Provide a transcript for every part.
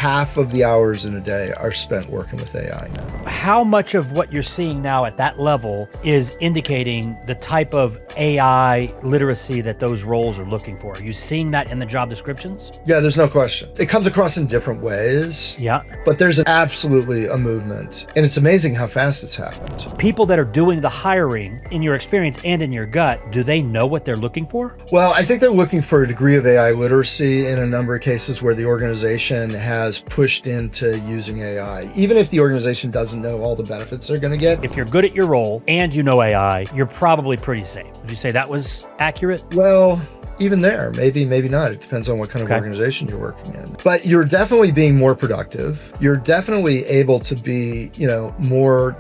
half of the hours in a day are spent working with AI now. How much of what you're seeing now at that level is indicating the type of AI literacy that those roles are looking for? Are you seeing that in the job descriptions? Yeah, there's no question. It comes across in different ways. Yeah. But there's absolutely a movement. And it's amazing how fast it's happened. People that are doing the hiring, in your experience and in your gut, do they know what they're looking for? Well, I think they're looking for a degree of AI literacy in a number of cases where the organization has pushed into using AI, even if the organization doesn't know all the benefits they're going to get. If you're good at your role and you know AI, you're probably pretty safe. Would you say that was accurate? Well, even there, maybe not. It depends on what kind of organization you're working in. But you're definitely being more productive. You're definitely able to be, more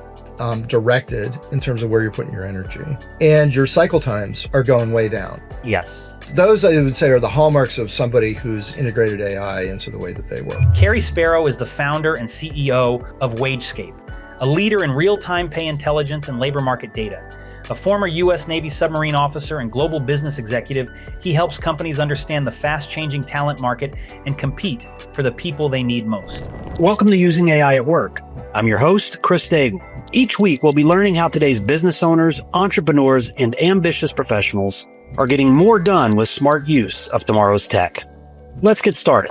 directed in terms of where you're putting your energy. And your cycle times are going way down. Yes. Those, I would say, are the hallmarks of somebody who's integrated AI into the way that they work. Cary Sparrow is the founder and CEO of WageScape, a leader in real-time pay intelligence and labor market data. A former U.S. Navy submarine officer and global business executive, he helps companies understand the fast-changing talent market and compete for the people they need most. Welcome to Using AI at Work. I'm your host, Chris Daigle. Each week, we'll be learning how today's business owners, entrepreneurs, and ambitious professionals are getting more done with smart use of tomorrow's tech. Let's get started.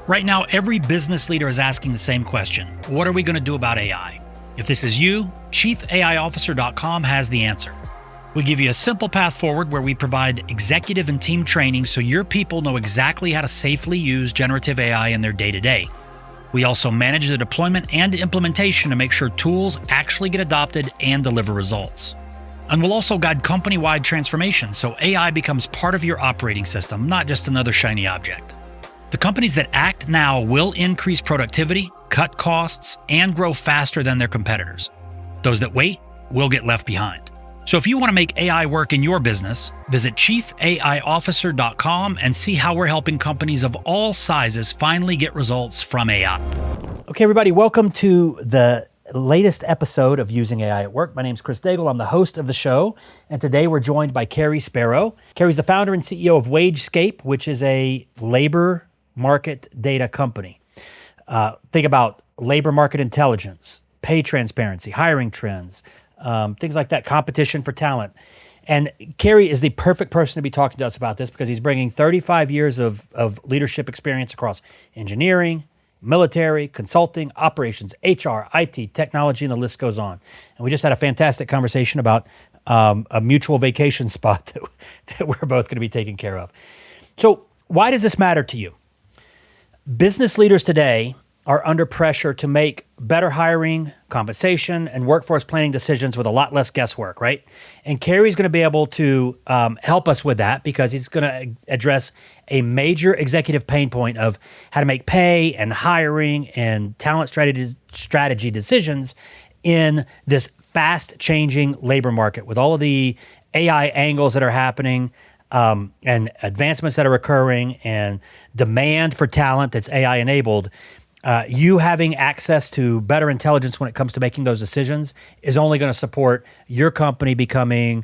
Right now, every business leader is asking the same question. What are we going to do about AI? If this is you, ChiefAIOfficer.com has the answer. We give you a simple path forward where we provide executive and team training so your people know exactly how to safely use generative AI in their day-to-day. We also manage the deployment and implementation to make sure tools actually get adopted and deliver results. And we'll also guide company-wide transformation so AI becomes part of your operating system, not just another shiny object. The companies that act now will increase productivity, cut costs, and grow faster than their competitors. Those that wait will get left behind. So if you want to make AI work in your business, visit ChiefAIOfficer.com and see how we're helping companies of all sizes finally get results from AI. Okay, everybody, welcome to the latest episode of Using AI at Work. My name's Chris Daigle. I'm the host of the show, and today we're joined by Cary Sparrow. Cary's the founder and CEO of WageScape, which is a labor market data company. Think about labor market intelligence, pay transparency, hiring trends, things like that, competition for talent. And Cary is the perfect person to be talking to us about this because he's bringing 35 years of leadership experience across engineering, military, consulting, operations, HR, IT, technology, and the list goes on. And we just had a fantastic conversation about a mutual vacation spot that we're both going to be taking care of. So why does this matter to you? Business leaders today are under pressure to make better hiring, compensation, and workforce planning decisions with a lot less guesswork, right? And Cary's going to be able to help us with that because he's going to address a major executive pain point of how to make pay and hiring and talent strategy decisions in this fast-changing labor market with all of the AI angles that are happening, and advancements that are occurring and demand for talent that's AI enabled. You having access to better intelligence when it comes to making those decisions is only going to support your company becoming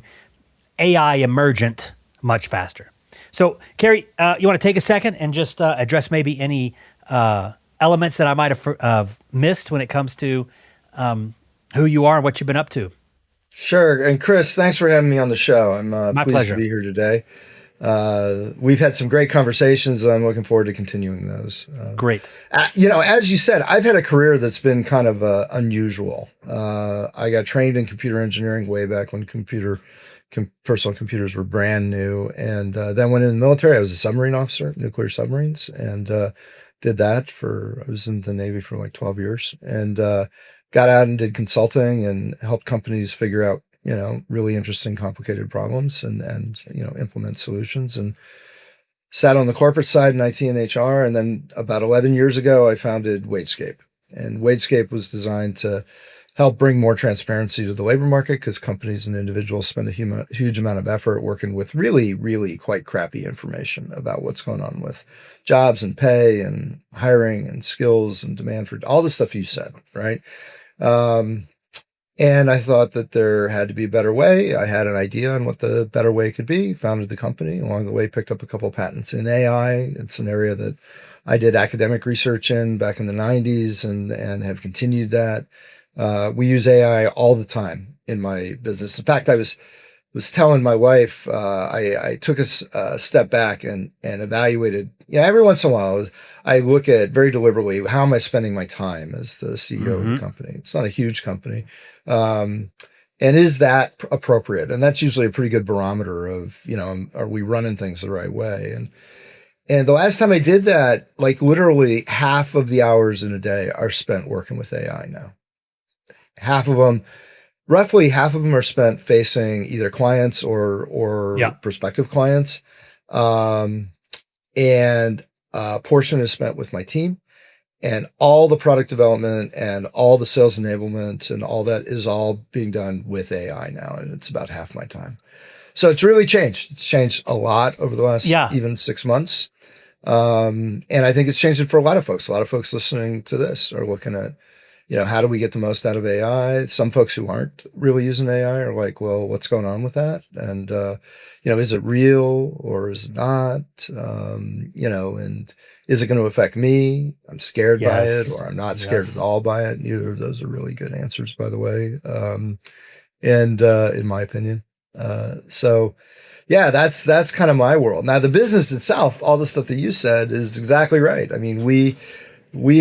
AI emergent much faster. So, Cary, you want to take a second and just address maybe any elements that I might have missed when it comes to who you are and what you've been up to? Sure. And Chris, thanks for having me on the show. I'm My pleased pleasure to be here today. We've had some great conversations. I'm looking forward to continuing those. Great. As you said, I've had a career that's been kind of unusual. I got trained in computer engineering way back when personal computers were brand new. And then went in the military. I was a submarine officer, nuclear submarines, and did that I was in the Navy for like 12 years and got out and did consulting and helped companies figure out really interesting, complicated problems and implement solutions, and sat on the corporate side in IT and HR. And then about 11 years ago, I founded WageScape, and WageScape was designed to help bring more transparency to the labor market because companies and individuals spend a huge amount of effort working with really, really quite crappy information about what's going on with jobs and pay and hiring and skills and demand for all the stuff you said, right? And I thought that there had to be a better way. I had an idea on what the better way could be, founded the company. Along the way, picked up a couple of patents in AI. It's an area that I did academic research in back in the 90s and have continued that. We use AI all the time in my business. In fact, I was telling my wife, I took a step back and evaluated, every once in a while, I look at very deliberately, how am I spending my time as the CEO of the company? It's not a huge company. And is that appropriate? And that's usually a pretty good barometer of, are we running things the right way? And the last time I did that, like literally half of the hours in a day are spent working with AI now. Roughly half of them are spent facing either clients or prospective clients. And a portion is spent with my team, and all the product development and all the sales enablement and all that is all being done with AI now. And it's about half my time. So it's really changed. It's changed a lot over the last even 6 months. And I think it's changed it for a lot of folks. A lot of folks listening to this are looking at, how do we get the most out of AI? Some folks who aren't really using AI are like, well, what's going on with that? And, is it real or is it not? And is it going to affect me? I'm scared by it, or I'm not scared at all by it. Neither of those are really good answers, by the way. In my opinion. That's kind of my world. Now, the business itself, all the stuff that you said is exactly right. I mean, we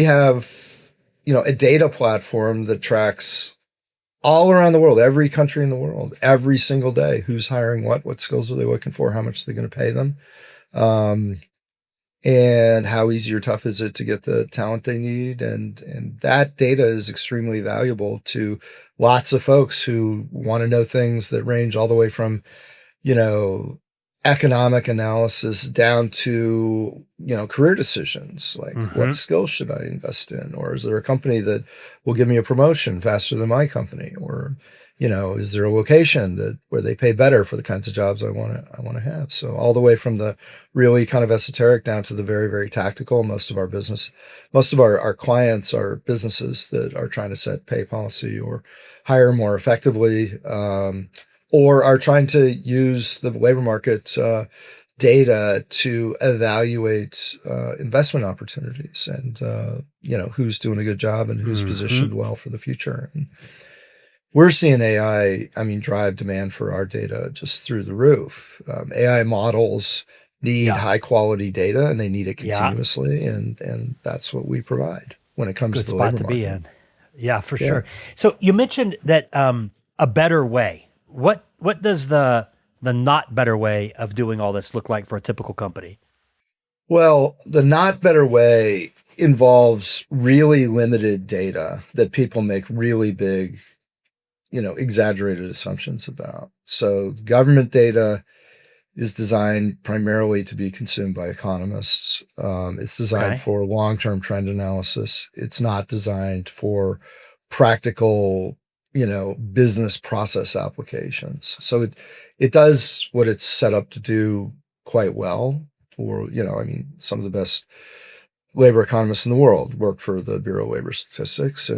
have, a data platform that tracks all around the world, every country in the world, every single day, who's hiring what skills are they looking for, how much are they going to pay them, and how easy or tough is it to get the talent they need. And that data is extremely valuable to lots of folks who want to know things that range all the way from, economic analysis down to, career decisions, like what skills should I invest in? Or is there a company that will give me a promotion faster than my company? Or, is there a location where they pay better for the kinds of jobs I want to have? So all the way from the really kind of esoteric down to the very, very tactical. Most of our clients are businesses that are trying to set pay policy or hire more effectively, or are trying to use the labor market data to evaluate investment opportunities and, who's doing a good job and who's positioned well for the future. And we're seeing AI, drive demand for our data just through the roof. AI models need high quality data, and they need it continuously. And that's what we provide when it comes to the labor market. Good spot to be in. Yeah, for sure. So you mentioned that a better way. What does the not better way of doing all this look like for a typical company? Well, the not better way involves really limited data that people make really big, exaggerated assumptions about. So government data is designed primarily to be consumed by economists. It's designed for long-term trend analysis. It's not designed for practical, business process applications. So it does what it's set up to do quite well for, some of the best labor economists in the world work for the Bureau of Labor Statistics.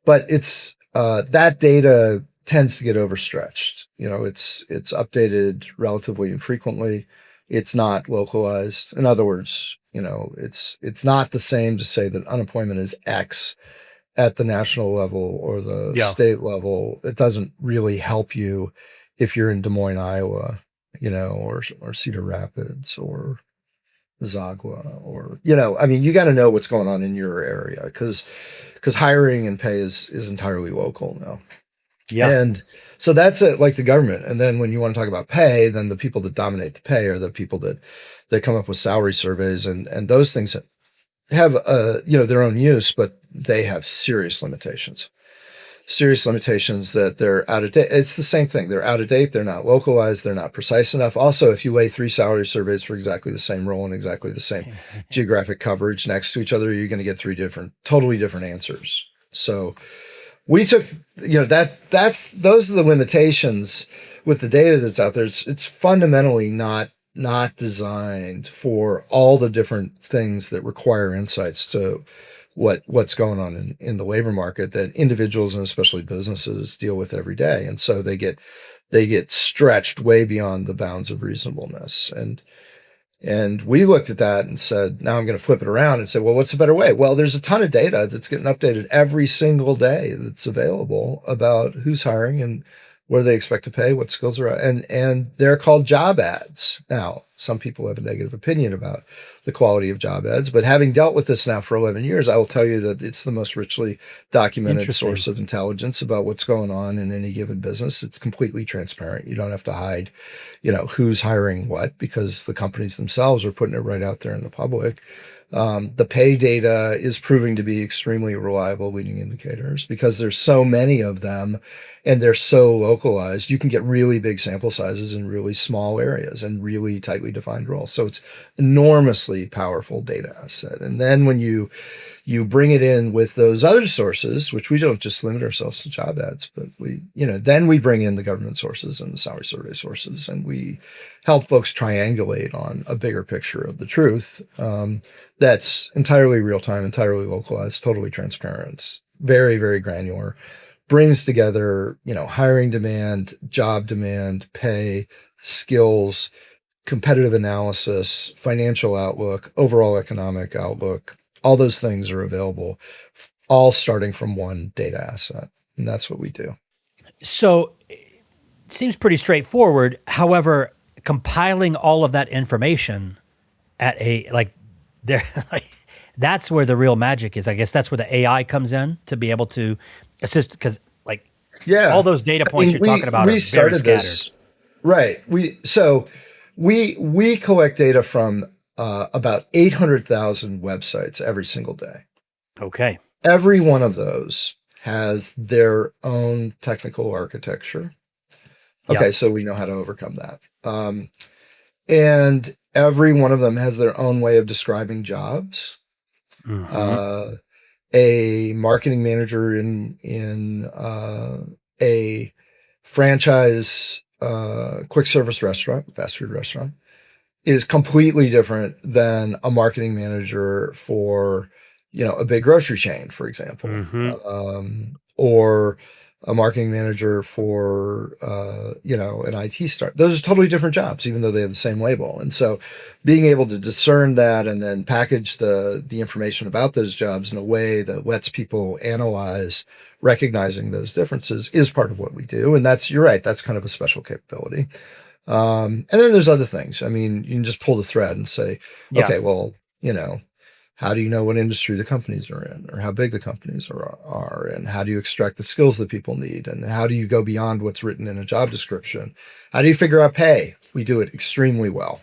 But it's, that data tends to get overstretched. It's updated relatively infrequently. It's not localized. In other words, it's not the same to say that unemployment is X at the national level or the state level. It doesn't really help you if you're in Des Moines, Iowa, or Cedar Rapids or Zagua, or, you got to know what's going on in your area because hiring and pay is entirely local now. Yeah. And so that's it, like the government. And then when you want to talk about pay, then the people that dominate the pay are the people that come up with salary surveys and those things have, their own use, but they have serious limitations that they're out of date. It's the same thing. They're out of date. They're not localized. They're not precise enough. Also, if you lay 3 salary surveys for exactly the same role and exactly the same geographic coverage next to each other, you're going to get 3 totally different answers. So we took, those are the limitations with the data that's out there. It's fundamentally not designed for all the different things that require insights to what's going on in the labor market that individuals and especially businesses deal with every day. And so they get stretched way beyond the bounds of reasonableness. And And we looked at that and said, now I'm going to flip it around and say, well, what's a better way? Well, there's a ton of data that's getting updated every single day that's available about who's hiring and what do they expect to pay, what skills are, and they're called job ads. Now, some people have a negative opinion about the quality of job ads, but having dealt with this now for 11 years, I will tell you that it's the most richly documented source of intelligence about what's going on in any given business. It's completely transparent. You don't have to hide, who's hiring what, because the companies themselves are putting it right out there in the public. The pay data is proving to be extremely reliable leading indicators because there's so many of them and they're so localized. You can get really big sample sizes in really small areas and really tightly defined roles. So it's enormously powerful data asset. And then when you bring it in with those other sources, which we don't just limit ourselves to job ads, but then we bring in the government sources and the salary survey sources, and we help folks triangulate on a bigger picture of the truth. That's entirely real time, entirely localized, totally transparent, very, very granular, brings together, hiring demand, job demand, pay, skills, competitive analysis, financial outlook, overall economic outlook. All those things are available, all starting from one data asset. And that's what we do. So it seems pretty straightforward. However, compiling all of that information at that's where the real magic is. I guess that's where the AI comes in to be able to assist, because all those data points you're talking about are very scattered. Right. We collect data from about 800,000 websites every single day. Okay. Every one of those has their own technical architecture. Okay, so we know how to overcome that. And every one of them has their own way of describing jobs. Mm-hmm. A marketing manager in a franchise quick service restaurant, fast food restaurant, is completely different than a marketing manager for, a big grocery chain, for example, or a marketing manager for, an IT start. Those are totally different jobs, even though they have the same label. And so being able to discern that and then package the information about those jobs in a way that lets people analyze, recognizing those differences is part of what we do. And you're right, that's kind of a special capability. And then there's other things. I mean, you can just pull the thread and say, okay, well, how do you know what industry the companies are in, or how big the companies are, and how do you extract the skills that people need, and how do you go beyond what's written in a job description? How do you figure out pay? We do it extremely well.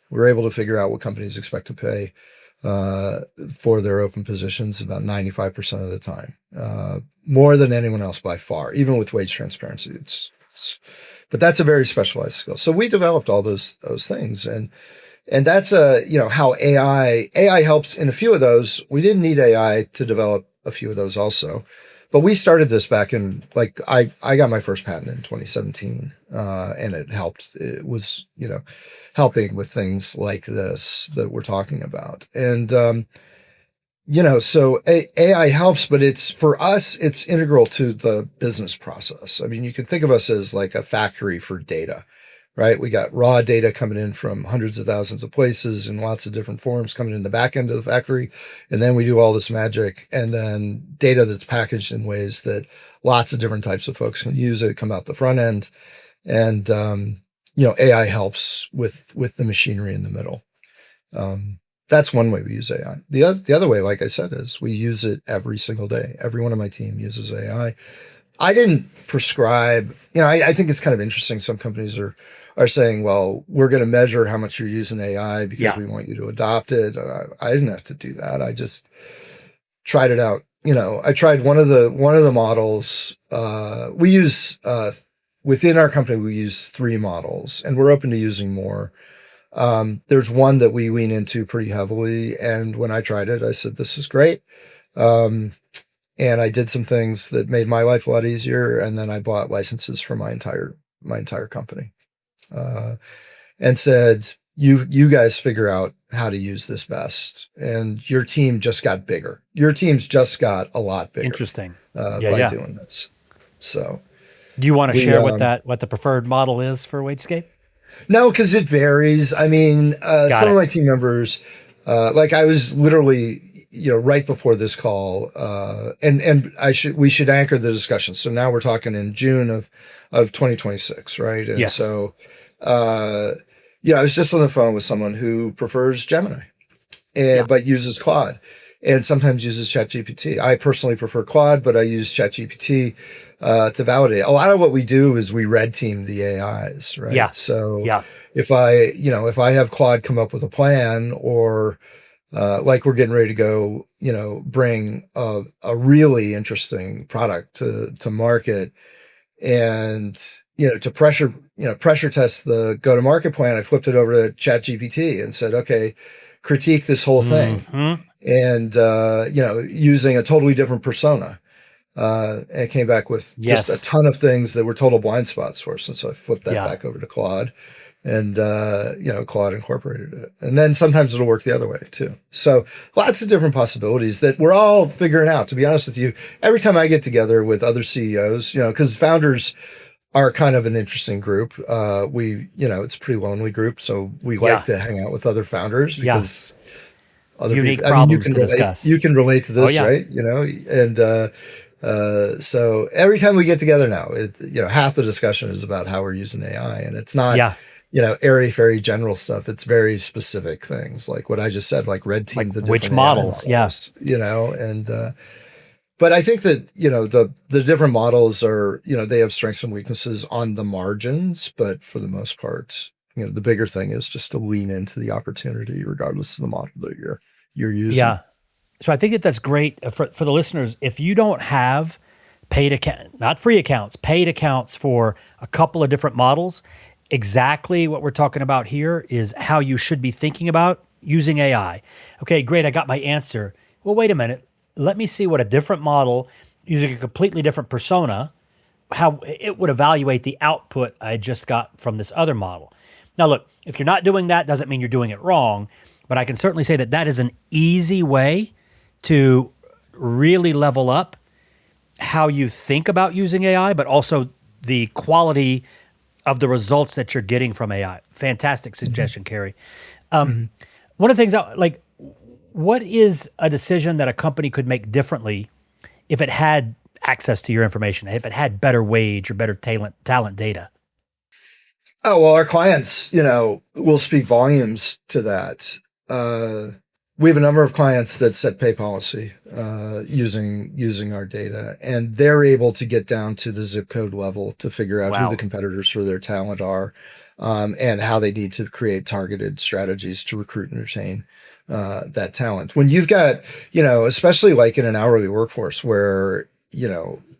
We're able to figure out what companies expect to pay for their open positions about 95% of the time, more than anyone else by far, even with wage transparency. But that's a very specialized skill. So we developed all those things, and that's how AI helps in a few of those. We didn't need AI to develop a few of those also, but we started this back in I got my first patent in 2017, and it helped. It was helping with things like this that we're talking about, and so AI helps, but for us, it's integral to the business process. I mean, you can think of us as like a factory for data, right? We got raw data coming in from hundreds of thousands of places in lots of different forms coming in the back end of the factory. And then we do all this magic, and then data that's packaged in ways that lots of different types of folks can use it, come out the front end. And, AI helps with the machinery in the middle. That's one way we use AI. The other way, like I said, is we use it every single day. Every one of my team uses AI. I didn't prescribe, I think it's kind of interesting. Some companies are saying, well, we're going to measure how much you're using AI because we want you to adopt it. I didn't have to do that. I just tried it out. I tried one of the models. We use, within our company, we use 3 models, and we're open to using more. There's one that we lean into pretty heavily. And when I tried it, I said, this is great. And I did some things that made my life a lot easier. And then I bought licenses for my entire company, and said, you guys figure out how to use this best. And your team just got bigger. Your team's just got a lot bigger. Interesting. By doing this. So do you want to share what the preferred model is for WageScape? No, because it varies. I mean, Got some of it. my team members, like I was literally, right before this call, and we should anchor the discussion. So now we're talking in June of 2026, right? And Yes. so, I was just on the phone with someone who prefers Gemini, but uses Claude, and sometimes uses ChatGPT. I personally prefer Claude, but I use ChatGPT to validate. A lot of what we do is we red team the AIs, right? Yeah. So Yeah. if I have Claude come up with a plan, or like we're getting ready to go, bring a really interesting product to market, and to pressure test the go to market plan, I flipped it over to ChatGPT and said, okay, critique this whole thing, and using a totally different persona. And it came back with just a ton of things that were total blind spots for us. And so I flipped that back over to Claude, and, Claude incorporated it. And then sometimes it'll work the other way too. So lots of different possibilities that we're all figuring out. To be honest with you, every time I get together with other CEOs, because founders are kind of an interesting group. It's a pretty lonely group. So we like to hang out with other founders because other unique people, problems to discuss. You can relate to this, right? So every time we get together now, half the discussion is about how we're using AI, and it's not, airy fairy general stuff. It's very specific things like what I just said, like red team, the which different models, but I think that, the different models are, they have strengths and weaknesses on the margins, but for the most part, the bigger thing is just to lean into the opportunity regardless of the model that you're using. Yeah. So I think that's great for the listeners. If you don't have not free accounts, paid accounts for a couple of different models, exactly what we're talking about here is how you should be thinking about using AI. Okay, great. I got my answer. Well, wait a minute. Let me see what a different model using a completely different persona, how it would evaluate the output I just got from this other model. Now, look, if you're not doing that, doesn't mean you're doing it wrong, but I can certainly say that is an easy way to really level up how you think about using AI, but also the quality of the results that you're getting from AI. Fantastic suggestion, Cary. One of the things, what is a decision that a company could make differently if it had access to your information, if it had better wage or better talent data? Oh, well, our clients, will speak volumes to that. We have a number of clients that set pay policy using our data, and they're able to get down to the zip code level to figure out who the competitors for their talent are, and how they need to create targeted strategies to recruit and retain that talent. When you've got, especially like in an hourly workforce where,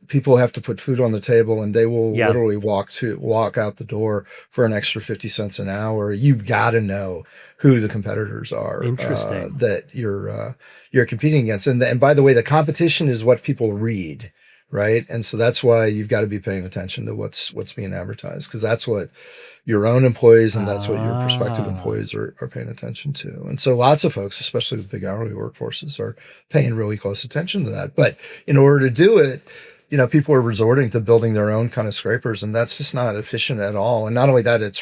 people have to put food on the table and they will literally walk out the door for an extra 50 cents an hour. You've got to know who the competitors are that you're competing against. And by the way, the competition is what people read, right? And so that's why you've got to be paying attention to what's being advertised, because that's what your own employees and that's what your prospective employees are paying attention to. And so lots of folks, especially with big hourly workforces, are paying really close attention to that. But in order to do it, people are resorting to building their own kind of scrapers, and that's just not efficient at all. And not only that, it's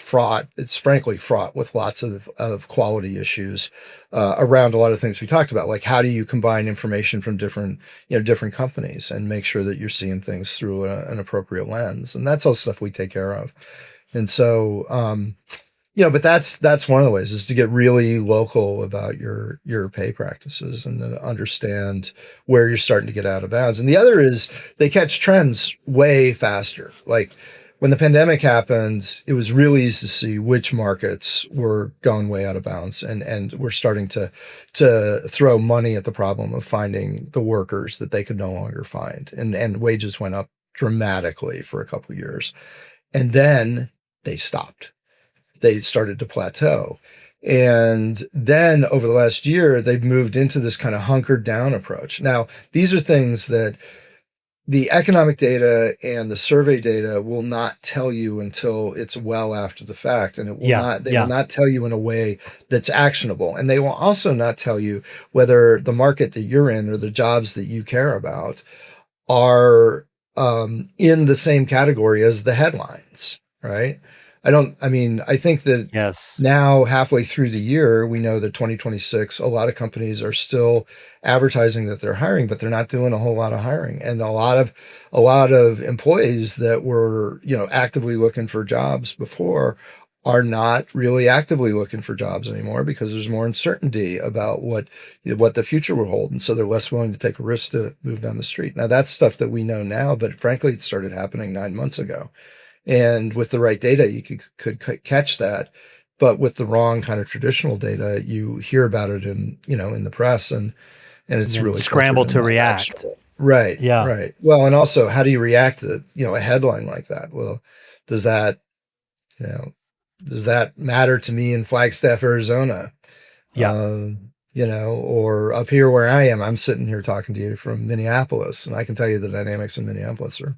frankly fraught with lots of quality issues around a lot of things we talked about. Like, how do you combine information from different companies and make sure that you're seeing things through an appropriate lens? And that's all stuff we take care of. And so, but that's one of the ways, is to get really local about your pay practices and to understand where you're starting to get out of bounds. And the other is they catch trends way faster. Like when the pandemic happened, it was really easy to see which markets were going way out of bounds, and we're starting to throw money at the problem of finding the workers that they could no longer find. And wages went up dramatically for a couple of years. And then they stopped. They started to plateau. And then over the last year, they've moved into this kind of hunkered down approach. Now, these are things that the economic data and the survey data will not tell you until it's well after the fact. And it will will not tell you in a way that's actionable. And they will also not tell you whether the market that you're in or the jobs that you care about are in the same category as the headlines, right? I mean, I think that Yes. now halfway through the year, we know that 2026, a lot of companies are still advertising that they're hiring, but they're not doing a whole lot of hiring. And a lot of employees that were, actively looking for jobs before are not really actively looking for jobs anymore because there's more uncertainty about what the future will hold. And so they're less willing to take a risk to move down the street. Now that's stuff that we know now, but frankly, it started happening 9 months ago. And with the right data, you could catch that. But with the wrong kind of traditional data, you hear about it in the press, and it's And really scramble filtered to and not react. actionable. Right, Yeah. right. Well, and also, how do you react to a headline like that? Well, does that you know does that matter to me in Flagstaff, Arizona? Yeah. Or up here where I am, I'm sitting here talking to you from Minneapolis, and I can tell you the dynamics in Minneapolis are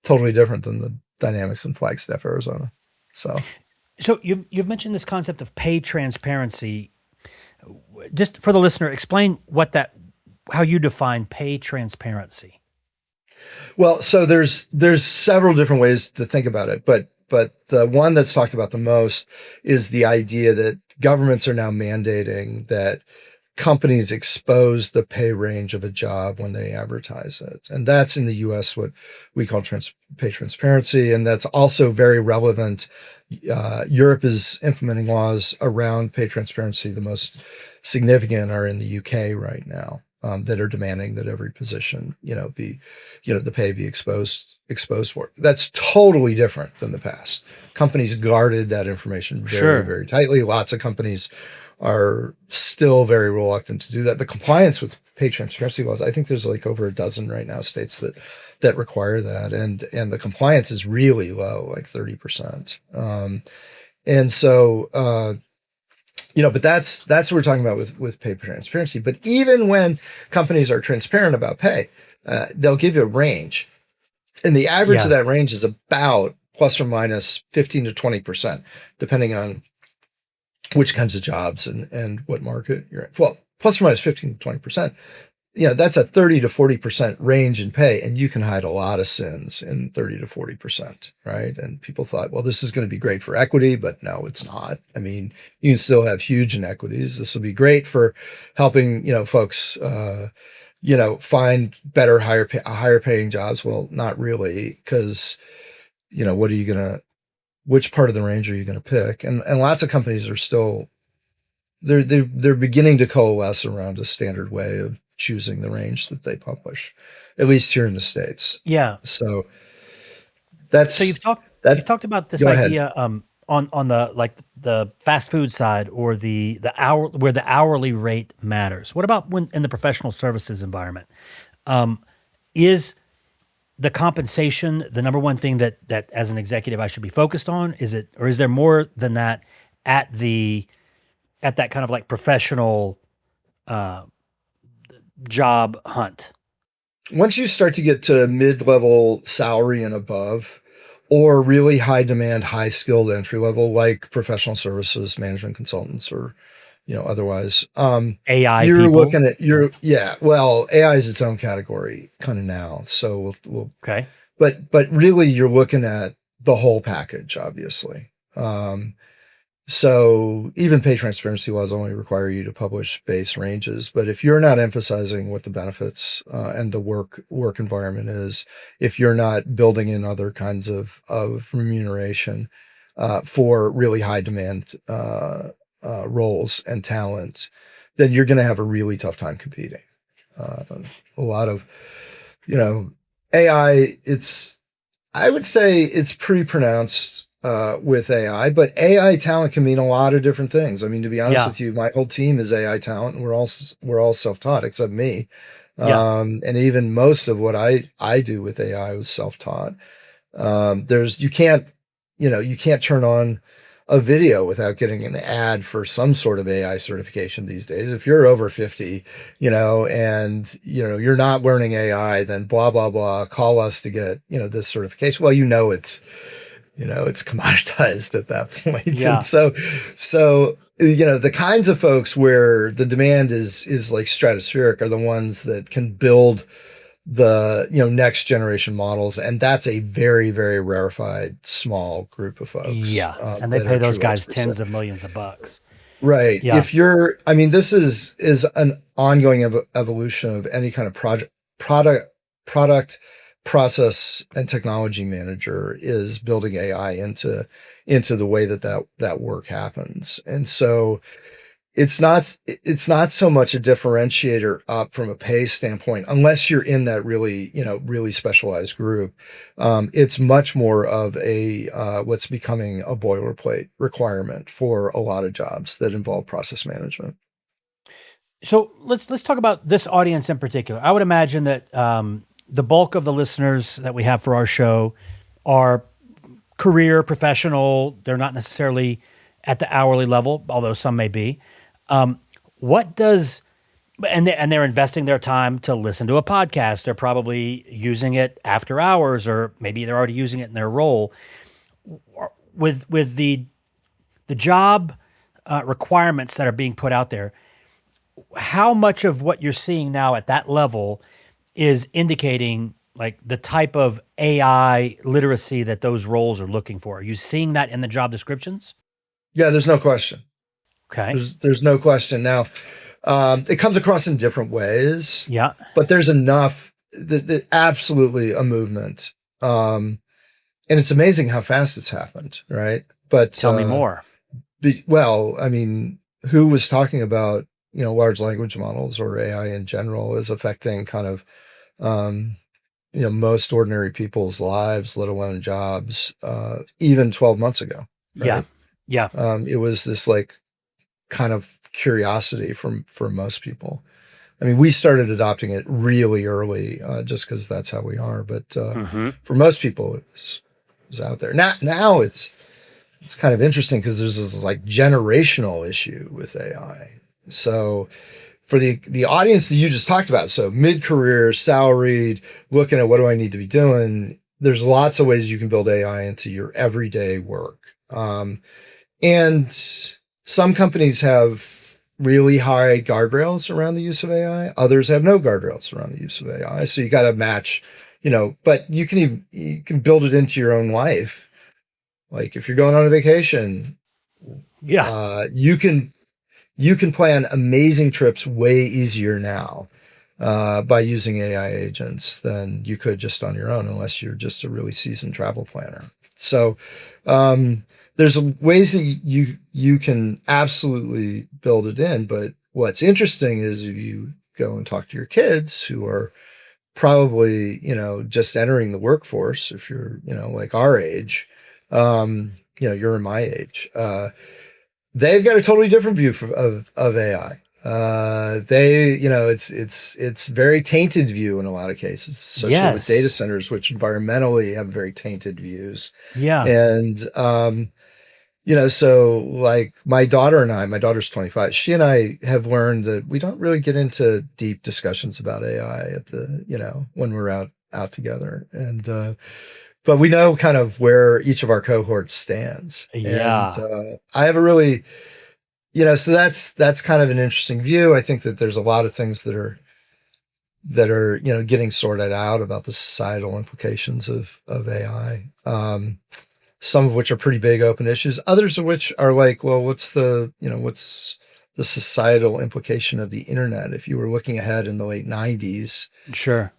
totally different than the dynamics in Flagstaff, Arizona. So So you've mentioned this concept of pay transparency. Just for the listener, explain how you define pay transparency. Well, so there's several different ways to think about it, but the one that's talked about the most is the idea that governments are now mandating that companies expose the pay range of a job when they advertise it. And that's in the US what we call pay transparency. And that's also very relevant. Europe is implementing laws around pay transparency. The most significant are in the UK right now, that are demanding that every position, the pay be exposed for. That's totally different than the past. Companies guarded that information very, Sure. very tightly. Lots of companies are still very reluctant to do that. The compliance with pay transparency laws, I think there's like over a dozen right now states that require that, and the compliance is really low, like 30%. And so, but that's what we're talking about with pay transparency. But even when companies are transparent about pay, they'll give you a range, and the average of Yes. that range is about plus or minus 15 to 20%, depending on which kinds of jobs and what market you're in. Well, plus or minus 15 to 20%. That's a 30 to 40% range in pay, and you can hide a lot of sins in 30 to 40%, right? And people thought, well, this is going to be great for equity, but no, it's not. I mean, you can still have huge inequities. This will be great for helping, folks, find better, higher paying jobs. Well, not really, because, which part of the range are you going to pick? And lots of companies are still, they're beginning to coalesce around a standard way of choosing the range that they publish, at least here in the States. Yeah. So you've talked about this Go ahead. idea on the fast food side, or the hour, where the hourly rate matters. What about when in the professional services environment? Is the compensation the number one thing that as an executive I should be focused on? Is it, or is there more than that at that kind of like professional job hunt? Once you start to get to mid-level salary and above, or really high demand, high skilled entry level, like professional services, management consultants, or otherwise, AI you're people? looking at well, AI is its own category kind of now. So we'll Okay. but really you're looking at the whole package, obviously. So even pay transparency laws only require you to publish base ranges. But if you're not emphasizing what the benefits and the work environment is, if you're not building in other kinds of remuneration for really high demand roles and talent, then you're going to have a really tough time competing. A lot of, AI, I would say it's pretty pronounced with AI, but AI talent can mean a lot of different things. I mean, to be honest with you, my whole team is AI talent, and we're all self-taught except me. And even most of what I do with AI was self-taught. You can't turn on a video without getting an ad for some sort of AI certification these days. If you're over 50, and you're not learning AI, then blah, blah, blah, call us to get, this certification. Well, it's commoditized at that point. Yeah. And so, the kinds of folks where the demand is like stratospheric are the ones that can build the next generation models, and that's a very, very rarefied small group of folks Yeah. And they that pay are those true guys experts. tens of millions of bucks. Right. Yeah. If you're, I mean, this is an ongoing evolution of any kind of product process and technology manager is building AI into the way that work happens. And so it's not so much a differentiator up from a pay standpoint, unless you're in that really specialized group. It's much more of a what's becoming a boilerplate requirement for a lot of jobs that involve process management. So let's talk about this audience in particular. I would imagine that the bulk of the listeners that we have for our show are career professional. They're not necessarily at the hourly level, although some may be. What does and they're investing their time to listen to a podcast. They're probably using it after hours, or maybe they're already using it in their role. With the job requirements that are being put out there, how much of what you're seeing now at that level is indicating like the type of AI literacy that those roles are looking for? Are you seeing that in the job descriptions? Yeah, there's no question. Okay. There's no question. Now, it comes across in different ways, Yeah. but there's enough that absolutely a movement. And it's amazing how fast it's happened, right? But Tell me more. well, I mean, who was talking about large language models or AI in general is affecting kind of most ordinary people's lives, let alone jobs, even 12 months ago, right? Yeah. It was this like kind of curiosity for most people. I mean, we started adopting it really early, just because that's how we are. But for most people, it was out there. Now it's kind of interesting because there's this like generational issue with AI. So for the audience that you just talked about, so mid-career, salaried, looking at what do I need to be doing, there's lots of ways you can build AI into your everyday work. And some companies have really high guardrails around the use of AI. Others have no guardrails around the use of AI. So you got to match, but you can build it into your own life. Like if you're going on a vacation, you can plan amazing trips way easier now by using AI agents than you could just on your own, unless you're just a really seasoned travel planner. So there's ways that you can absolutely build it in. But what's interesting is if you go and talk to your kids who are probably, just entering the workforce, if you're, like our age, you're in my age, they've got a totally different view of AI. It's very tainted view in a lot of cases, especially with data centers, which environmentally have very tainted views. Yeah. And, so like my daughter's 25, she and I have learned that we don't really get into deep discussions about AI when we're out together. And, but we know kind of where each of our cohorts stands. Yeah. And, I have a really, so that's kind of an interesting view. I think that there's a lot of things that are, getting sorted out about the societal implications of AI. Some of which are pretty big open issues, others of which are like, well, what's the societal implication of the internet? If you were looking ahead in the late 90s, sure.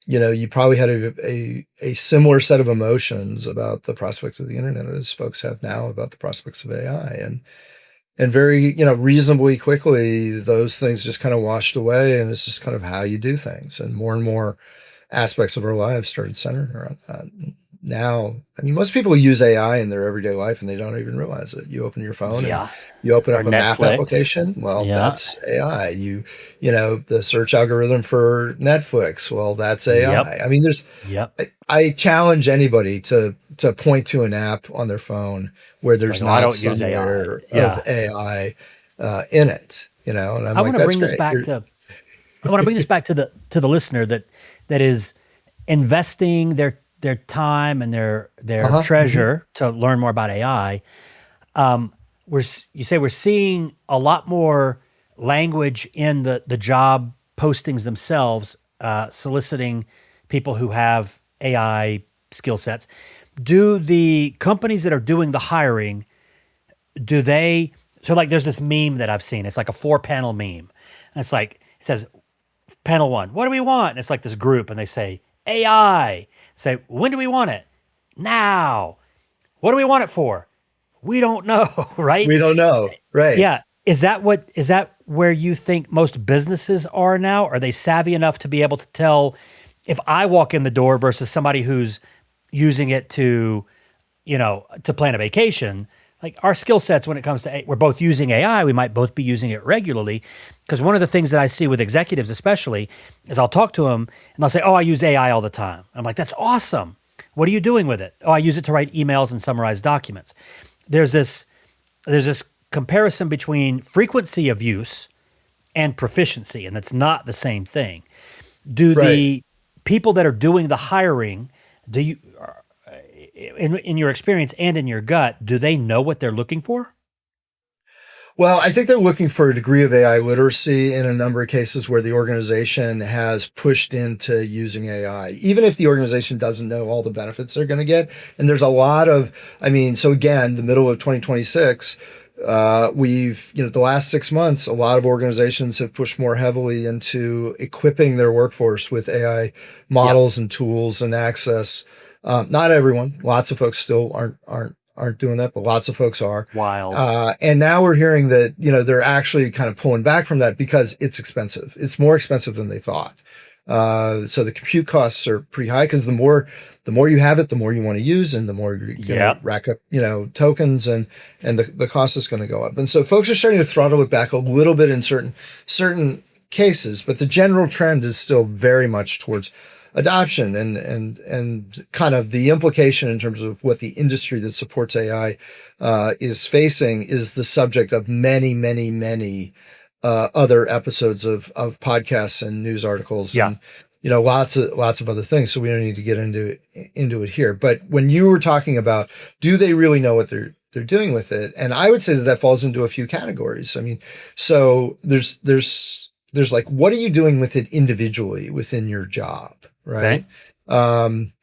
You probably had a similar set of emotions about the prospects of the internet as folks have now about the prospects of AI. And very, reasonably quickly, those things just kind of washed away, and it's just kind of how you do things. And more aspects of our lives started centering around that. Now, I mean, most people use AI in their everyday life and they don't even realize it. You open your phone, and you open up a map application. Well, that's AI. The search algorithm for Netflix. Well, that's AI. I mean, I challenge anybody to point to an app on their phone where there's not somewhere of AI in it. And I'm like, that's great. I want to bring this back to the listener that is investing their time and their treasure to learn more about AI. We're seeing a lot more language in the job postings themselves soliciting people who have AI skill sets. Do the companies that are doing the hiring, so like there's this meme that I've seen. It's like a 4-panel meme. And it's like, it says, panel 1, what do we want? And it's like this group and they say, AI. Say, when do we want it? Now. What do we want it for? We don't know, right? We don't know, right? Yeah. Is that where you think most businesses are now? Are they savvy enough to be able to tell if I walk in the door versus somebody who's using it to plan a vacation? Like our skill sets when it comes to, we're both using AI, we might both be using it regularly. Because one of the things that I see with executives especially is I'll talk to them and they'll say, oh, I use AI all the time. I'm like, that's awesome. What are you doing with it? Oh, I use it to write emails and summarize documents. There's this comparison between frequency of use and proficiency, and that's not the same thing. Do the people that are doing the hiring, do you, in your experience and in your gut, do they know what they're looking for? Well, I think they're looking for a degree of AI literacy in a number of cases where the organization has pushed into using AI, even if the organization doesn't know all the benefits they're going to get. And there's a lot of, so again, the middle of 2026, the last 6 months, a lot of organizations have pushed more heavily into equipping their workforce with AI models and tools and access. Not everyone, lots of folks still aren't doing that, but lots of folks are. Wild. And now we're hearing that, they're actually kind of pulling back from that because it's expensive. It's more expensive than they thought. So the compute costs are pretty high because the more you have it, the more you want to use and the more you're going to rack up, tokens and the cost is going to go up. And so folks are starting to throttle it back a little bit in certain cases, but the general trend is still very much towards adoption and kind of the implication in terms of what the industry that supports AI is facing is the subject of many, many, many other episodes of podcasts and news articles and lots of other things. So we don't need to get into it here. But when you were talking about, do they really know what they're doing with it? And I would say that falls into a few categories. So there's like, what are you doing with it individually within your job? Right. Okay.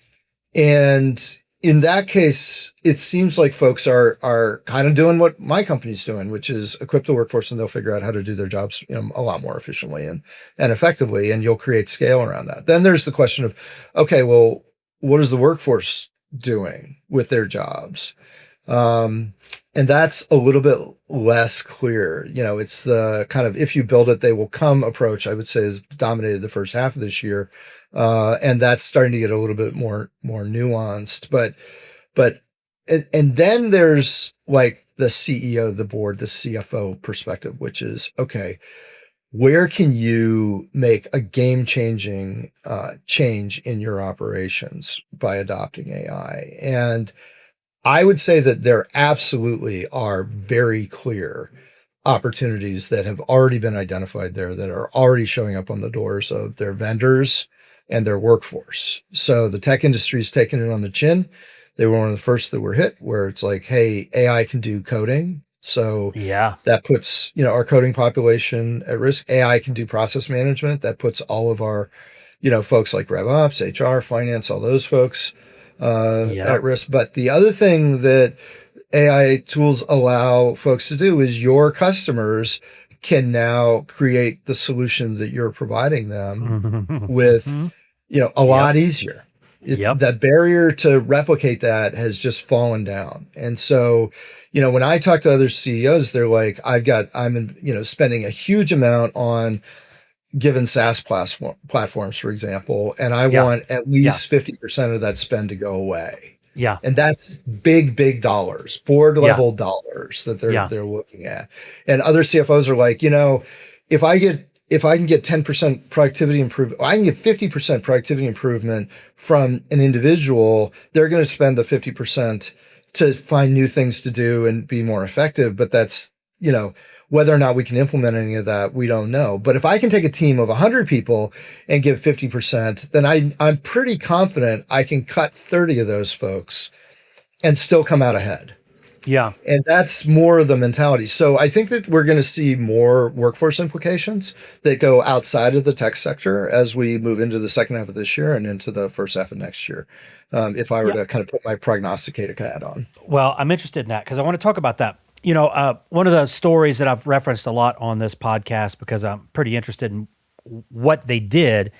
And in that case, it seems like folks are kind of doing what my company's doing, which is equip the workforce and they'll figure out how to do their jobs a lot more efficiently and effectively, and you'll create scale around that. Then there's the question of, okay, well, what is the workforce doing with their jobs? And that's a little bit less clear. It's the kind of, if you build it, they will come approach, I would say, has dominated the first half of this year. And that's starting to get a little bit more nuanced, and then there's like the CEO, the board, the CFO perspective, which is, okay, where can you make a game-changing change in your operations by adopting AI? And I would say that there absolutely are very clear opportunities that have already been identified there that are already showing up on the doors of their vendors and their workforce. So the tech industry's taken it on the chin. They were one of the first that were hit, where it's like, hey, AI can do coding. So that puts, our coding population at risk. AI can do process management. That puts all of our, folks like RevOps, HR, finance, all those folks at risk. But the other thing that AI tools allow folks to do is your customers can now create the solution that you're providing them with, a lot easier. That barrier to replicate that has just fallen down. And so, when I talk to other CEOs, they're like, I'm spending a huge amount on given SaaS platforms, for example, and I want at least 50% of that spend to go away. Yeah. And that's big dollars, board level dollars that they're looking at. And other CFOs are like, if I can get 10% productivity improvement, I can get 50% productivity improvement from an individual, they're going to spend the 50% to find new things to do and be more effective. But that's, whether or not we can implement any of that, we don't know. But if I can take a team of 100 people and give 50%, then I'm pretty confident I can cut 30 of those folks and still come out ahead. Yeah. And that's more the mentality. So I think that we're going to see more workforce implications that go outside of the tech sector as we move into the second half of this year and into the first half of next year. If I were Yeah. to kind of put my prognosticator hat on. Well, I'm interested in that because I want to talk about that. One of the stories that I've referenced a lot on this podcast because I'm pretty interested in what they did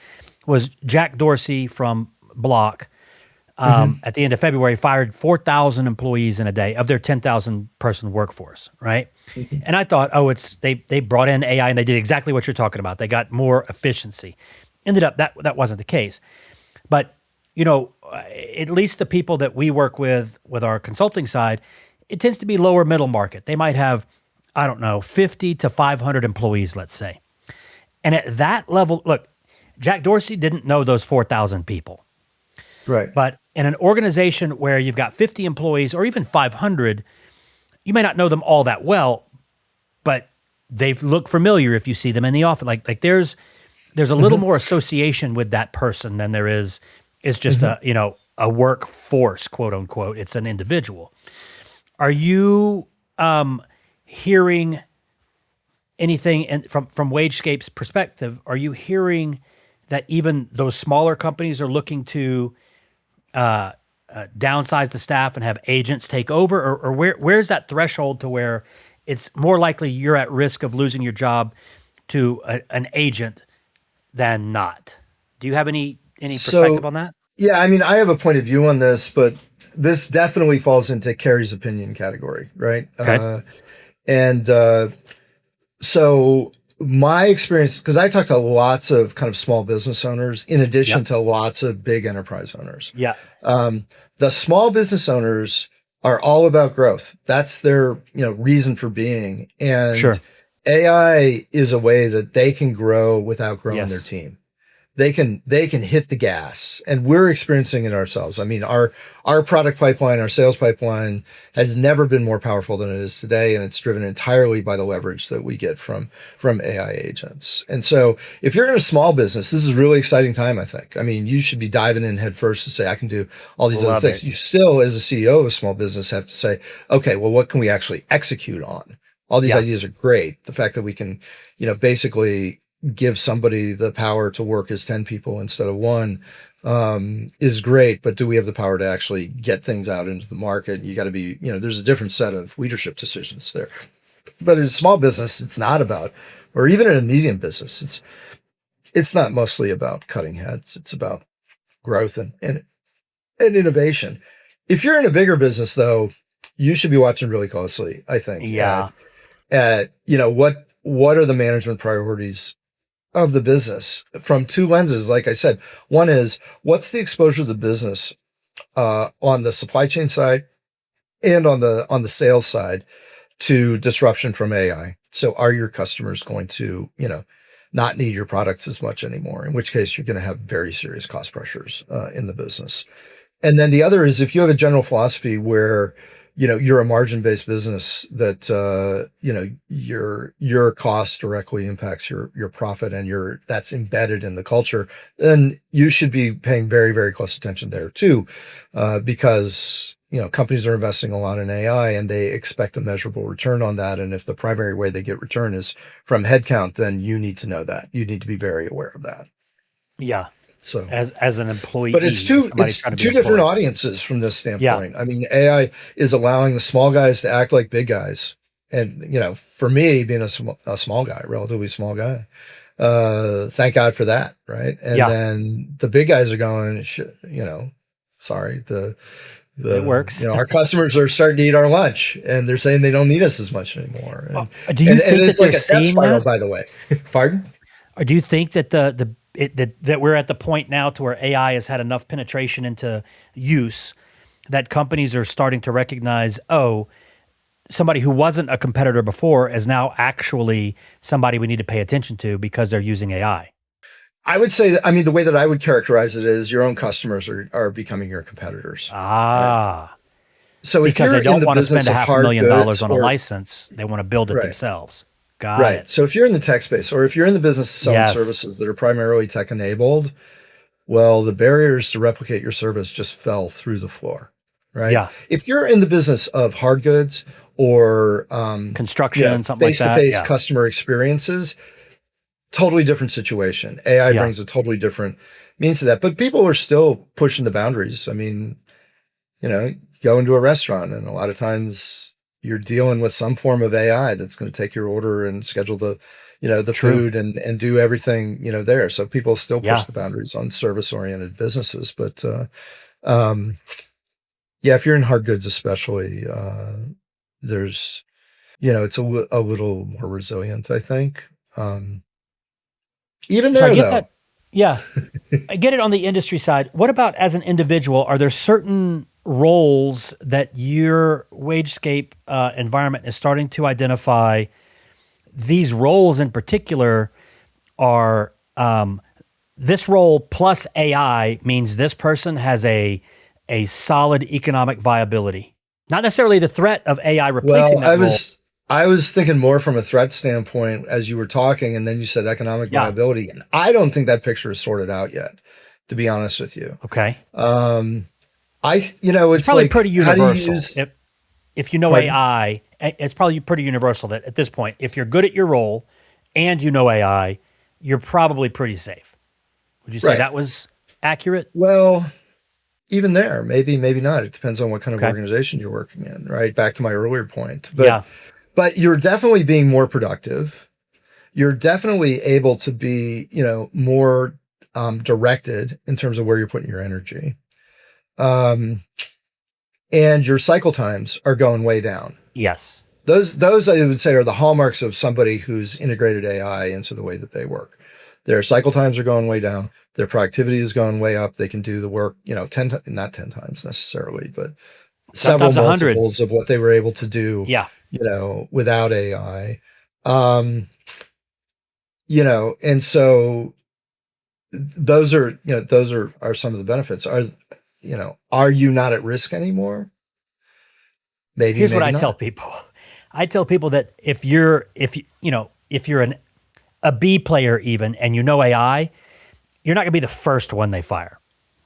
was Jack Dorsey from Block at the end of February fired 4,000 employees in a day of their 10,000 person workforce, right? And I thought, they brought in AI and they did exactly what you're talking about. They got more efficiency. Ended up that wasn't the case. But at least the people that we work with our consulting side, it tends to be lower middle market. They might have, 50 to 500 employees, let's say. And at that level, look, Jack Dorsey didn't know those 4,000 people. Right. But in an organization where you've got 50 employees or even 500, you may not know them all that well, but they look familiar if you see them in the office. Like there's a little more association with that person than there is. It's just a workforce, quote unquote. It's an individual. Are you hearing anything from WageScape's perspective? Are you hearing that even those smaller companies are looking to downsize the staff and have agents take over, or where's that threshold to where it's more likely you're at risk of losing your job to an agent than not? Do you have any perspective on that? Yeah, I mean, I have a point of view on this, but this definitely falls into Cary's opinion category, right? Okay. So my experience, because I talked to lots of kind of small business owners in addition to lots of big enterprise owners. Yeah. The small business owners are all about growth. That's their, reason for being. And Sure. AI is a way that they can grow without growing their team. They can hit the gas, and we're experiencing it ourselves. I mean, our product pipeline, our sales pipeline has never been more powerful than it is today. And it's driven entirely by the leverage that we get from AI agents. And so if you're in a small business, this is a really exciting time, I think. I mean, you should be diving in head first to say, I can do all these other things. You still, as a CEO of a small business, have to say, okay, well, what can we actually execute on? All these ideas are great. The fact that we can, basically give somebody the power to work as 10 people instead of one is great. But do we have the power to actually get things out into the market? You got to be, there's a different set of leadership decisions there. But in a small business, it's not about, or even in a medium business, it's not mostly about cutting heads. It's about growth and innovation. If you're in a bigger business, though, you should be watching really closely, I think. Yeah. At what are the management priorities of the business from two lenses? Like I said, one is what's the exposure of the business on the supply chain side and on the sales side to disruption from AI. So are your customers going to, not need your products as much anymore, in which case you're going to have very serious cost pressures in the business. And then the other is if you have a general philosophy where you're a margin-based business that, your cost directly impacts your profit and that's embedded in the culture, then you should be paying very, very close attention there too. Because, companies are investing a lot in AI and they expect a measurable return on that. And if the primary way they get return is from headcount, then you need to know that. You need to be very aware of that. Yeah. So as an employee, but it's two different audiences from this standpoint. Yeah. I mean, AI is allowing the small guys to act like big guys. And, for me being a small guy, relatively small guy, thank God for that. Right. And then the big guys are going, sorry, it works. Our customers are starting to eat our lunch and they're saying they don't need us as much anymore. Do you think it's that like a death spiral, that? By the way? Pardon? Or do you think that that we're at the point now to where AI has had enough penetration into use that companies are starting to recognize, somebody who wasn't a competitor before is now actually somebody we need to pay attention to because they're using AI? I would say that, the way that I would characterize it is your own customers are becoming your competitors. Right? So because they don't want to spend $500,000 on a license, they want to build it themselves. Got it. So if you're in the tech space or if you're in the business of selling services that are primarily tech enabled, well, the barriers to replicate your service just fell through the floor. right? Yeah. If you're in the business of hard goods or Construction, something like that. face-to-face Yeah. customer experiences, totally different situation. AI Yeah. brings a totally different means to that, but people are still pushing the boundaries. I mean, go into a restaurant and a lot of times you're dealing with some form of AI that's going to take your order and schedule the True. food and do everything, there. So people still push Yeah. the boundaries on service-oriented businesses. But if you're in hard goods, especially, there's, it's a little more resilient, I think. Even So I there, get though. that. Yeah. I get it on the industry side. What about as an individual? Are there certain roles that your WageScape environment is starting to identify? These roles in particular are this role plus AI means this person has a solid economic viability. Not necessarily the threat of AI replacing that role. I was thinking more from a threat standpoint as you were talking, and then you said economic viability, and I don't think that picture is sorted out yet, to be honest with you. Okay. It's probably like, pretty universal. If you know Pardon? AI, it's probably pretty universal that at this point, if you're good at your role and you know AI, you're probably pretty safe. Would you say that was accurate? Well, even there, maybe not. It depends on what kind of organization you're working in, right? Back to my earlier point. But you're definitely being more productive. You're definitely able to be, more directed in terms of where you're putting your energy. And your cycle times are going way down. Yes. Those I would say are the hallmarks of somebody who's integrated AI into the way that they work. Their cycle times are going way down. Their productivity is going way up. They can do the work, not 10 times necessarily, but several multiples of what they were able to do, without AI. And so those are some of the benefits. Are you not at risk anymore? Here's what I not. tell people. I tell people that if you're a B player even, and you know AI, you're not going to be the first one they fire,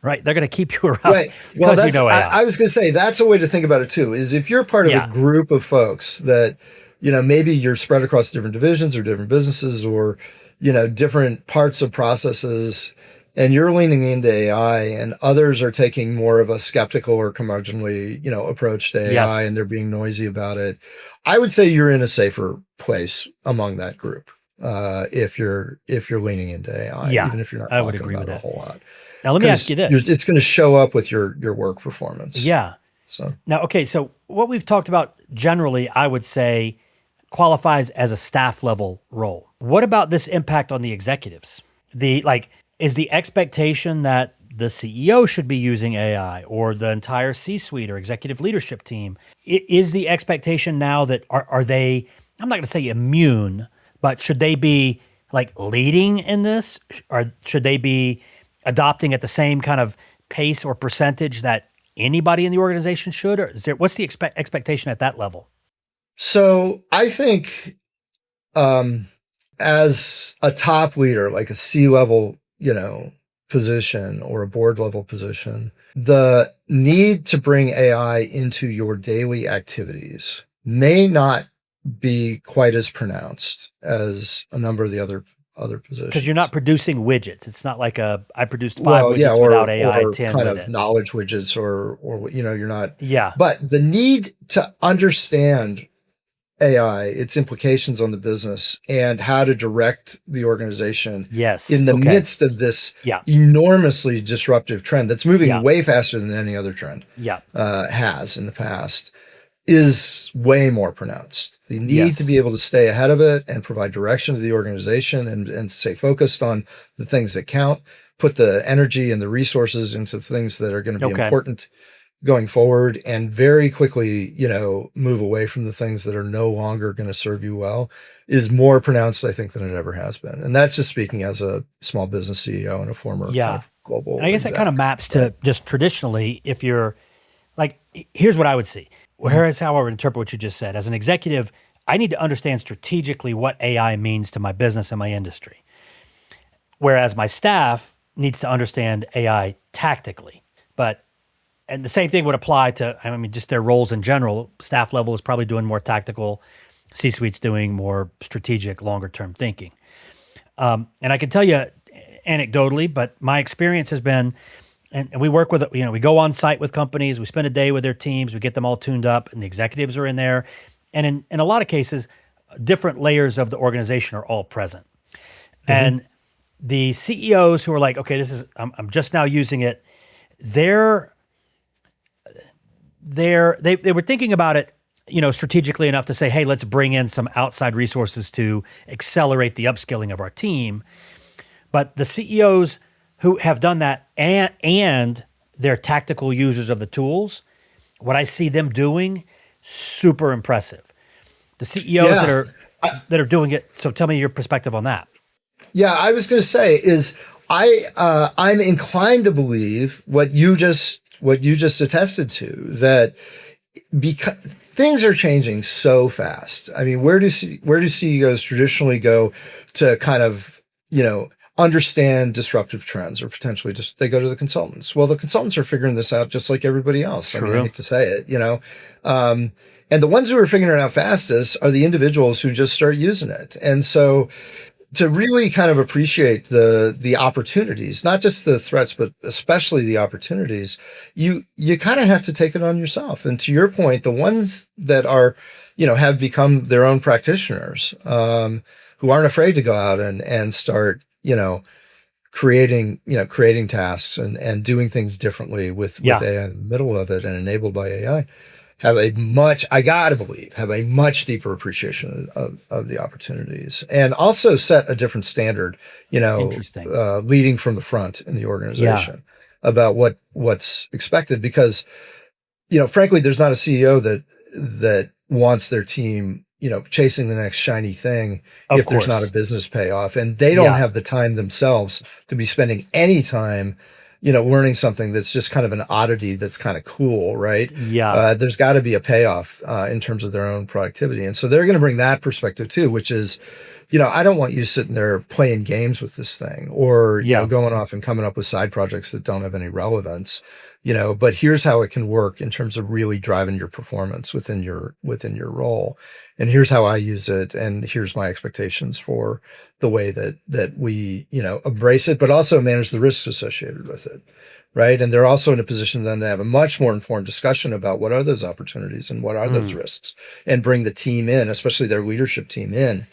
right? They're going to keep you around, right? Well, because you know AI. I was going to say that's a way to think about it too. Is if you're part of a group of folks that maybe you're spread across different divisions or different businesses or different parts of processes, and you're leaning into AI, and others are taking more of a skeptical or curmudgeonly approach to AI, and they're being noisy about it. I would say you're in a safer place among that group. If you're leaning into AI, even if you're not talking about it a whole lot. Now, let me ask you this. It's going to show up with your work performance. Yeah. So so what we've talked about generally, I would say, qualifies as a staff level role. What about this impact on the executives? Is the expectation that the CEO should be using AI or the entire C-suite or executive leadership team? Is the expectation now that are they, I'm not going to say immune, but should they be leading in this? Or should they be adopting at the same kind of pace or percentage that anybody in the organization should? Or what's the expectation at that level? So I think as a top leader, like a C-level, position or a board level position, the need to bring AI into your daily activities may not be quite as pronounced as a number of the other positions. Because you're not producing widgets. It's not like I produced 5 widgets without AI, or 10 kind with of it. knowledge widgets or you're not. Yeah. But the need to understand AI, its implications on the business, and how to direct the organization in the midst of this enormously disruptive trend that's moving way faster than any other trend has in the past is way more pronounced. You need to be able to stay ahead of it and provide direction to the organization and stay focused on the things that count, put the energy and the resources into things that are going to be important going forward, and very quickly, move away from the things that are no longer going to serve you well is more pronounced, I think, than it ever has been. And that's just speaking as a small business CEO and a former kind of global. And I guess that kind of maps to just traditionally, if you're here's what I would see. Here's how I would interpret what you just said. As an executive, I need to understand strategically what AI means to my business and my industry. Whereas my staff needs to understand AI tactically. But and the same thing would apply to, I mean, just their roles in general. Staff level is probably doing more tactical, C-suite's doing more strategic, longer term thinking. And I can tell you anecdotally, but my experience has been, and we work with, we go on site with companies, we spend a day with their teams, we get them all tuned up, and the executives are in there. And in a lot of cases, different layers of the organization are all present. Mm-hmm. And the CEOs who are like, okay, I'm just now using it. They were thinking about it, strategically enough to say, hey, let's bring in some outside resources to accelerate the upskilling of our team. But the CEOs who have done that and they're tactical users of the tools, what I see them doing, super impressive. The CEOs that are doing it. So tell me your perspective on that. Yeah, I was going to say is I'm inclined to believe what you just attested to, that because things are changing so fast. I mean, where do CEOs traditionally go to kind of, understand disruptive trends, or potentially just they go to the consultants? Well, the consultants are figuring this out just like everybody else. True. I mean, I hate to say it, and the ones who are figuring it out fastest are the individuals who just start using it. And so to really kind of appreciate the opportunities, not just the threats, but especially the opportunities, you kind of have to take it on yourself. And to your point, the ones that are, have become their own practitioners, who aren't afraid to go out and start, creating tasks and doing things differently with AI in the middle of it and enabled by AI, have a much deeper appreciation of the opportunities, and also set a different standard, leading from the front in the organization about what's expected. Because, frankly, there's not a CEO that wants their team, chasing the next shiny thing if there's not a business payoff, and they don't have the time themselves to be spending any time learning something that's just kind of an oddity that's kind of cool, right? Yeah. There's got to be a payoff in terms of their own productivity. And so they're going to bring that perspective too, which is, I don't want you sitting there playing games with this thing, or, going off and coming up with side projects that don't have any relevance, but here's how it can work in terms of really driving your performance within your role. And here's how I use it. And here's my expectations for the way that we, embrace it, but also manage the risks associated with it. Right. And they're also in a position then to have a much more informed discussion about what are those opportunities and what are those risks, and bring the team in, especially their leadership team in,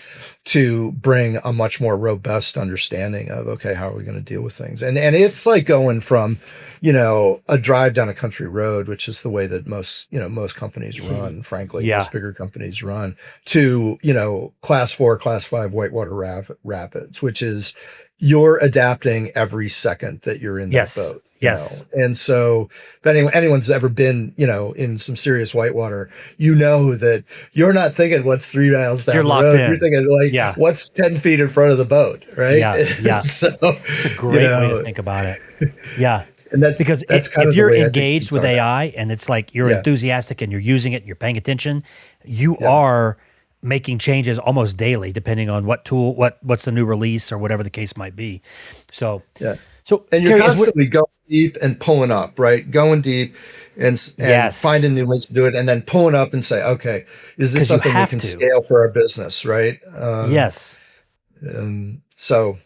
to bring a much more robust understanding of, okay, how are we going to deal with things? And it's like going from, a drive down a country road, which is the way that most companies run, frankly, most bigger companies run, to, class 4, class 5 whitewater rapids, which is you're adapting every second that you're in that boat. Yes. And so if anyone's ever been, in some serious whitewater, that you're not thinking what's 3 miles down the road. You're thinking what's 10 feet in front of the boat, right? Yeah. So, it's a great way to think about it. Yeah. And because if you're engaged with AI and it's like you're enthusiastic and you're using it and you're paying attention, you are making changes almost daily, depending on what tool, what's the new release or whatever the case might be. So, and you're constantly going deep and pulling up, right? Going deep and finding new ways to do it, and then pulling up and say, okay, is this something we can scale for our business, right? Yes. So,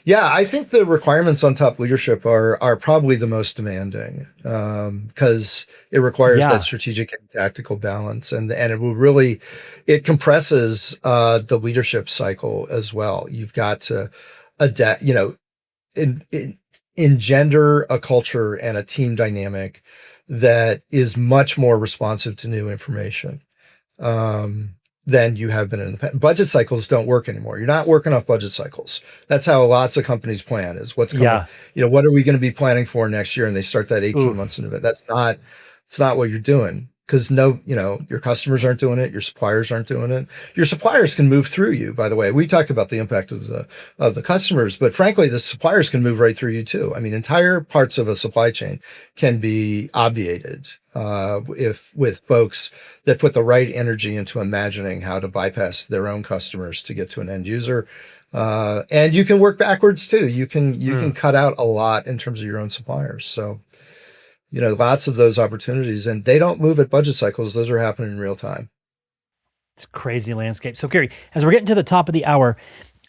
I think the requirements on top leadership are probably the most demanding, because it requires that strategic and tactical balance, and it will really, it compresses the leadership cycle as well. You've got to adapt, engender a culture and a team dynamic that is much more responsive to new information than you have been in the past. Budget cycles don't work anymore. You're not working off budget cycles. That's how lots of companies plan, is what's coming. What are we going to be planning for next year? And they start that 18 months into it. It's not what you're doing, because your customers aren't doing it. Your suppliers aren't doing it. Your suppliers can move through you, by the way. We talked about the impact of the customers, but frankly, the suppliers can move right through you too. I mean, entire parts of a supply chain can be obviated with folks that put the right energy into imagining how to bypass their own customers to get to an end user. And you can work backwards too. You can cut out a lot in terms of your own suppliers. So lots of those opportunities, and they don't move at budget cycles. Those are happening in real time. It's a crazy landscape. So, Cary, as we're getting to the top of the hour,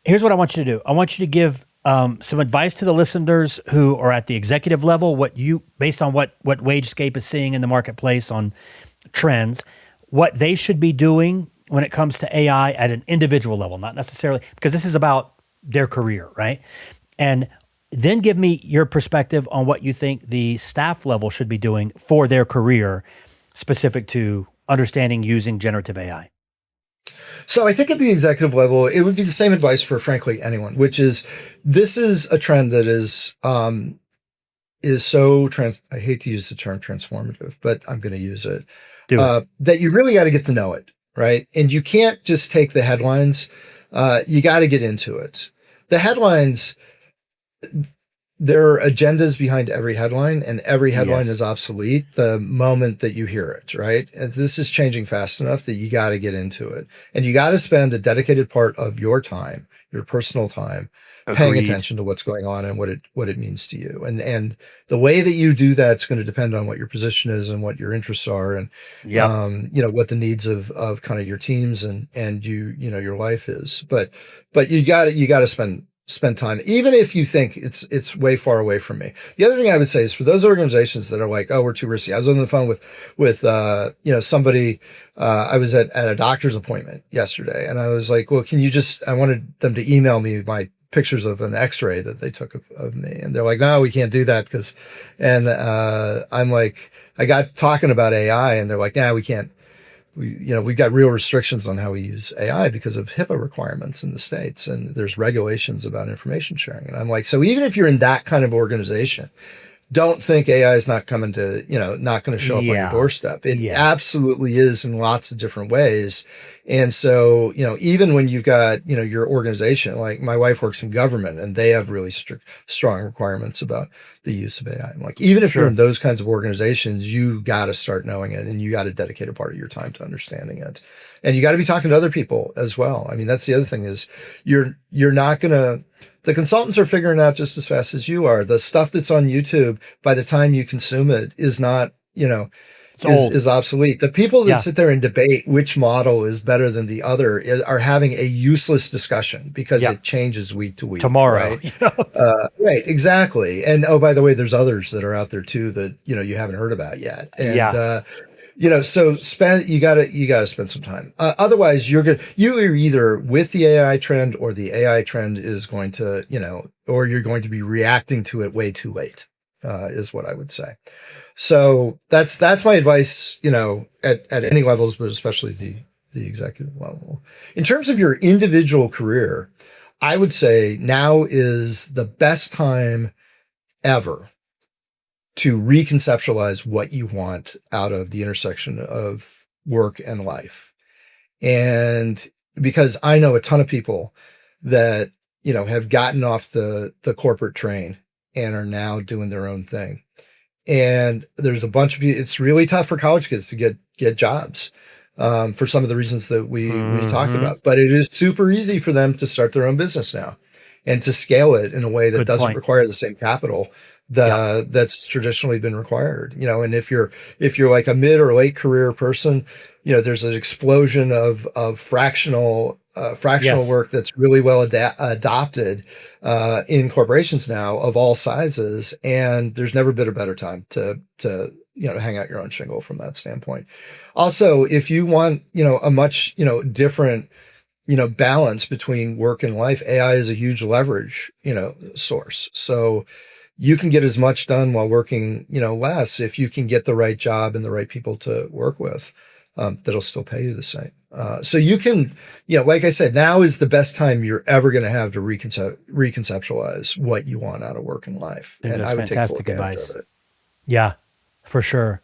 here's what I want you to do. I want you to give some advice to the listeners who are at the executive level, based on what WageScape is seeing in the marketplace on trends, what they should be doing when it comes to AI at an individual level, not necessarily, because this is about their career, right? And then give me your perspective on what you think the staff level should be doing for their career, specific to understanding using generative AI. So I think at the executive level, it would be the same advice for frankly anyone, which is this is a trend that is so I hate to use the term transformative, but I'm going to use it. That you really got to get to know it, right? And you can't just take the headlines. You got to get into it. The headlines, there are agendas behind every headline, and every headline is obsolete the moment that you hear it, right? And this is changing fast enough that you got to get into it. And you got to spend a dedicated part of your time, your personal time, paying attention to what's going on and what it means to you. And the way that you do that's going to depend on what your position is and what your interests are, and what the needs of kind of your teams and your life is. But you got to spend time, even if you think it's way far away from me. The other thing I would say is for those organizations that are like, oh, we're too risky. I was on the phone with somebody. I was at a doctor's appointment yesterday, and I was like, well, I wanted them to email me my pictures of an x-ray that they took of me. And they're like, no, we can't do that I'm like, I got talking about AI, and they're like, nah, we can't. We've got real restrictions on how we use AI because of HIPAA requirements in the States, and there's regulations about information sharing. And I'm like, so even if you're in that kind of organization, don't think AI is not coming to, not going to show up on your doorstep. It absolutely is in lots of different ways. And so, even when you've got, your organization, like my wife works in government, and they have really strong requirements about the use of AI. I'm like, even if you're in those kinds of organizations, you got to start knowing it, and you got to dedicate a part of your time to understanding it. And you got to be talking to other people as well. I mean, that's the other thing is you're not going to, the consultants are figuring out just as fast as you are. The stuff that's on YouTube, by the time you consume it, is not, is obsolete. The people that sit there and debate which model is better than the other are having a useless discussion because it changes week to week. Tomorrow. Right? Right, exactly. And by the way, there's others that are out there too that, you haven't heard about yet. And, so you gotta spend some time. Otherwise you are either with the AI trend, or the AI trend is going to, or you're going to be reacting to it way too late, is what I would say. So that's my advice, at any levels, but especially the executive level. In terms of your individual career, I would say now is the best time ever to reconceptualize what you want out of the intersection of work and life. And because I know a ton of people that, have gotten off the corporate train and are now doing their own thing. And there's a bunch of, it's really tough for college kids to get jobs, for some of the reasons that we talked about, but it is super easy for them to start their own business now and to scale it in a way that doesn't require the same capital that's traditionally been required, and if you're like a mid or late career person, there's an explosion of fractional work that's really well adopted in corporations now of all sizes. And there's never been a better time to hang out your own shingle from that standpoint. Also, if you want, a much, different, balance between work and life, AI is a huge leverage, source. So you can get as much done while working, less if you can get the right job and the right people to work with, that'll still pay you the same. So you can, like I said, now is the best time you're ever going to have to reconceptualize what you want out of work and life. And I would take full advantage of it. Yeah, for sure.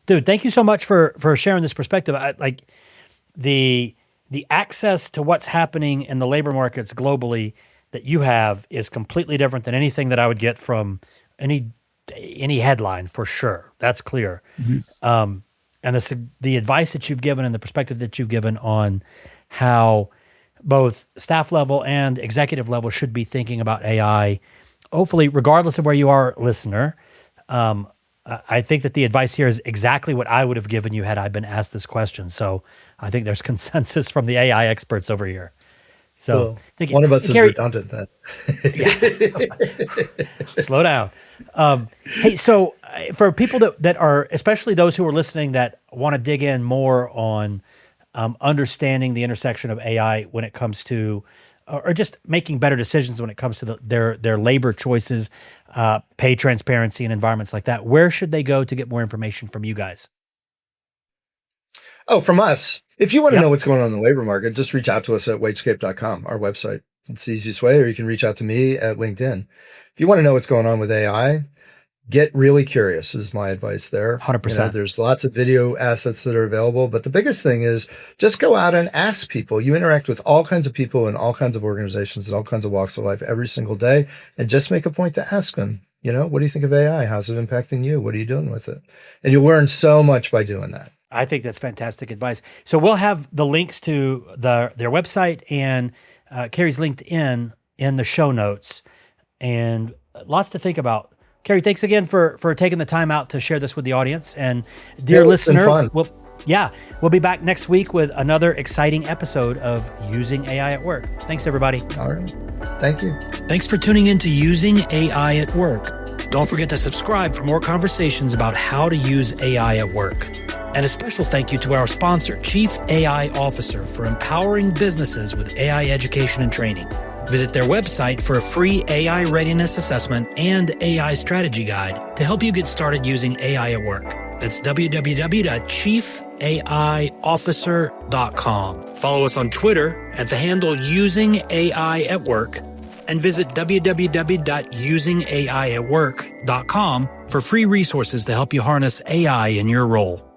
Dude, thank you so much for sharing this perspective. Like the access to what's happening in the labor markets globally that you have is completely different than anything that I would get from any headline, for sure. That's clear. Mm-hmm. And the advice that you've given and the perspective that you've given on how both staff level and executive level should be thinking about AI, hopefully, regardless of where you are, listener, I think that the advice here is exactly what I would have given you had I been asked this question. So I think there's consensus from the AI experts over here. So one of us is Cary, redundant then. Slow down. Hey, so for people that are, especially those who are listening that want to dig in more on understanding the intersection of AI when it comes to, or just making better decisions when it comes to their labor choices, pay transparency and environments like that, where should they go to get more information from you guys? Oh, from us. If you want to know what's going on in the labor market, just reach out to us at wagescape.com, our website. It's the easiest way, or you can reach out to me at LinkedIn. If you want to know what's going on with AI, get really curious is my advice there. 100%. There's lots of video assets that are available, but the biggest thing is just go out and ask people. You interact with all kinds of people in all kinds of organizations and all kinds of walks of life every single day, and just make a point to ask them, what do you think of AI? How's it impacting you? What are you doing with it? And you'll learn so much by doing that. I think that's fantastic advice. So we'll have the links to their website and Cary's LinkedIn in the show notes, and lots to think about. Cary, thanks again for taking the time out to share this with the audience. And dear listener, we'll be back next week with another exciting episode of Using AI at Work. Thanks, everybody. All right. Thank you. Thanks for tuning in to Using AI at Work. Don't forget to subscribe for more conversations about how to use AI at work. And a special thank you to our sponsor, Chief AI Officer, for empowering businesses with AI education and training. Visit their website for a free AI readiness assessment and AI strategy guide to help you get started using AI at work. That's www.chiefaiofficer.com. Follow us on Twitter at the handle Using AI at Work, and visit www.usingaiatwork.com for free resources to help you harness AI in your role.